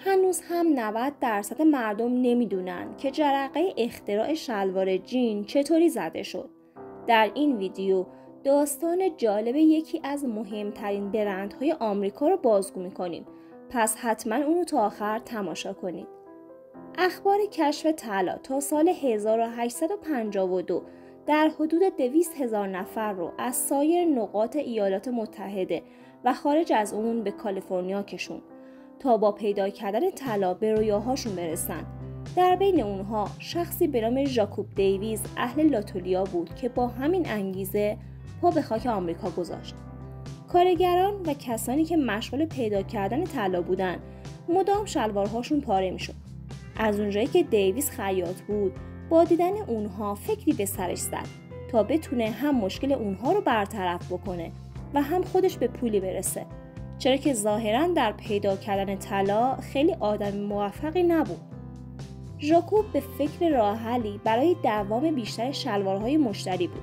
هنوز هم 90% مردم نمیدونن که جرقه اختراع شلوار جین چطوری زده شد. در این ویدیو داستان جالب یکی از مهمترین برندهای آمریکا رو بازگو میکنیم. پس حتما اونو تا آخر تماشا کنید. اخبار کشف طلا تا سال 1852 در حدود 200,000 نفر رو از سایر نقاط ایالات متحده و خارج از اون به کالیفرنیا کشوند تا با پیدا کردن طلا به رویاهاشون برسن. در بین اونها شخصی به نام ژاکوب دیویس اهل لاتولیا بود که با همین انگیزه پا به خاک آمریکا گذاشت. کارگران و کسانی که مشغول پیدا کردن طلا بودن مدام شلوارهاشون پاره میشد. از اونجایی که دیویس خیاط بود، با دیدن اونها فکری به سرش زد تا بتونه هم مشکل اونها رو برطرف بکنه و هم خودش به پولی برسه، چرا که ظاهراً در پیدا کردن طلا خیلی آدم موفقی نبود. ژاکوب به فکر راه حلی برای دوام بیشتر شلوارهای مشتری بود.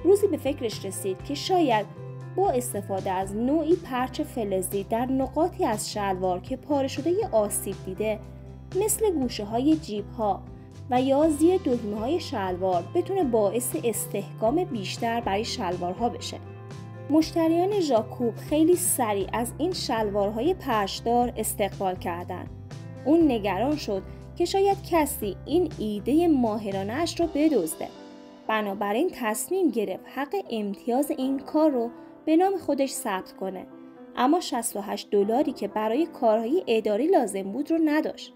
روزی به فکرش رسید که شاید با استفاده از نوعی پرچ فلزی در نقاطی از شلوار که پاره شده آسیب دیده، مثل گوشه های جیب ها و یا زیر دکمه های شلوار، بتونه باعث استحکام بیشتر برای شلوارها بشه. مشتریان ژاکوب خیلی سریع از این شلوارهای پرچدار استقبال کردند. اون نگران شد که شاید کسی این ایده ماهرانه‌اش رو بدزده. بنابراین تصمیم گرفت حق امتیاز این کار رو به نام خودش ثبت کنه، اما $68 که برای کارهای اداری لازم بود رو نداشت.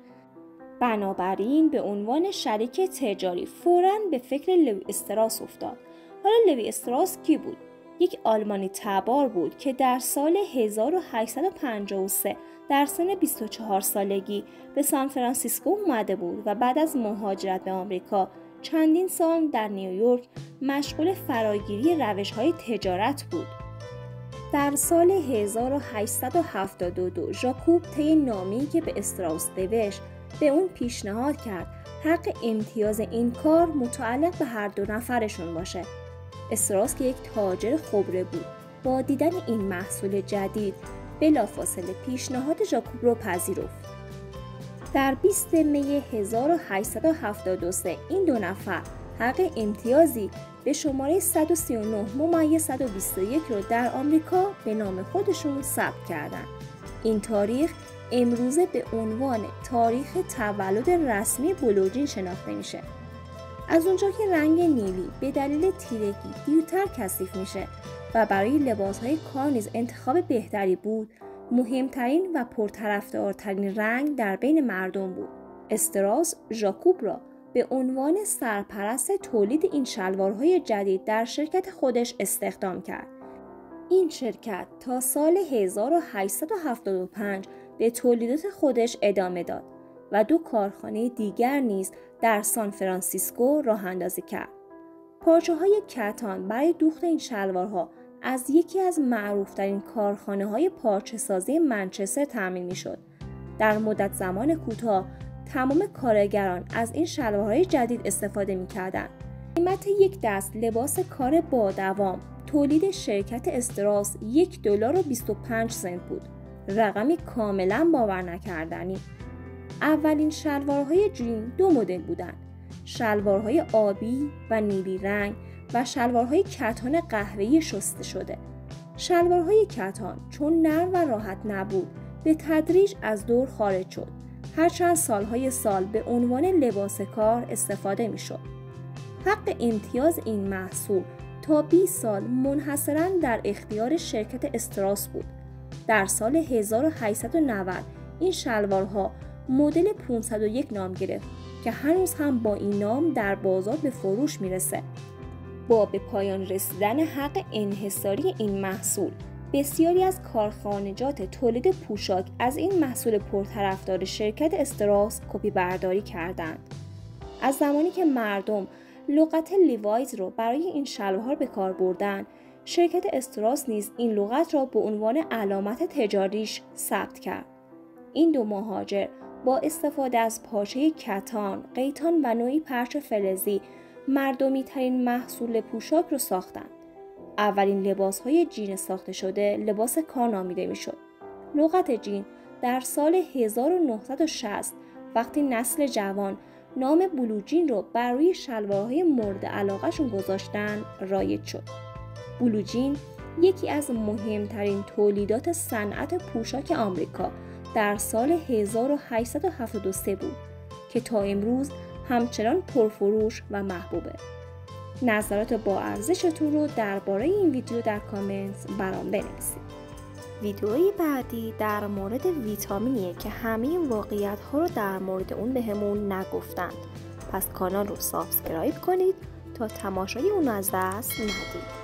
بنابراین به عنوان شریک تجاری فوراً به فکر لوی استراس افتاد. حالا لوی استراس کی بود؟ یک آلمانی تبار بود که در سال 1853 در سن 24 سالگی به سان فرانسیسکو اومده بود و بعد از مهاجرت به آمریکا چندین سال در نیویورک مشغول فراگیری روش‌های تجارت بود. در سال 1872 ژاکوب طی نامه‌ای که به استراوس نوشت به اون پیشنهاد کرد حق امتیاز این کار متعلق به هر دو نفرشون باشه. استراوس که یک تاجر خبره بود، با دیدن این محصول جدید بلافاصله پیشنهاد ژاکوب رو پذیرفت. در 20 می 1873 این دو نفر حق امتیازی به شماره 139/121 رو در آمریکا به نام خودشون ثبت کردند. این تاریخ امروزه به عنوان تاریخ تولد رسمی بلوجین شناخته میشه. از اونجا که رنگ نیلی به دلیل تیرگی دیرتر کثیف میشه و برای لباسهای کار نیز انتخاب بهتری بود، مهمترین و پرطرفدارترین رنگ در بین مردم بود. استراوس ژاکوب را به عنوان سرپرست تولید این شلوارهای جدید در شرکت خودش استخدام کرد. این شرکت تا سال 1875 به تولیدات خودش ادامه داد و دو کارخانه دیگر نیز در سان فرانسیسکو راه اندازی کرد. پارچه‌های کتان برای دوخت این شلوارها از یکی از معروفترین کارخانه‌های پارچه‌سازی منچستر تامین می‌شد. در مدت زمان کوتاه تمام کارگران از این شلوارهای جدید استفاده می‌کردند. قیمت یک دست لباس کار با دوام تولید شرکت استراوس $1.25 بود. رقمی کاملا باور نکردنی. اولین شلوارهای جین دو مدل بودند: شلوارهای آبی و نیلی رنگ و شلوارهای کتان قهوه‌ای شسته شده. شلوارهای کتان چون نرم و راحت نبود به تدریج از دور خارج شد، هرچند سالهای سال به عنوان لباس کار استفاده می‌شد. حق امتیاز این محصول تا 20 سال منحصراً در اختیار شرکت استراوس بود. در سال 1890 این شلوارها مدل 501 نام گرفت که هنوز هم با این نام در بازار به فروش میرسه. با به پایان رسیدن حق انحصاری این محصول، بسیاری از کارخانجات تولید پوشاک از این محصول پرطرفدار شرکت استراوس کپی برداری کردند. از زمانی که مردم لغت لیوایز رو برای این شلوار به کار بردن، شرکت استراوس نیز این لغت را به عنوان علامت تجاریش ثبت کرد. این دو مهاجر با استفاده از پارچه کتان، قیتان و نوعی پرچ فلزی مردمی ترین محصول پوشاک رو ساختند. اولین لباس‌های جین ساخته شده لباس کار نامیده می‌شد. لغت جین در سال 1960 وقتی نسل جوان نام بلوجین رو بر روی شلوارهای مورد علاقهشون گذاشتن رایج شد. بلوجین یکی از مهمترین تولیدات صنعت پوشاک آمریکا در سال 1873 بود که تا امروز همچنان پرفروش و محبوبه. نظرات با ارزشتون رو درباره این ویدیو در کامنت برام بنویسید. ویدیوی بعدی در مورد ویتامینیه که همه واقعیت‌ها رو در مورد اون بهمون نگفتند. پس کانال رو سابسکرایب کنید تا تماشای اون از دست ندید.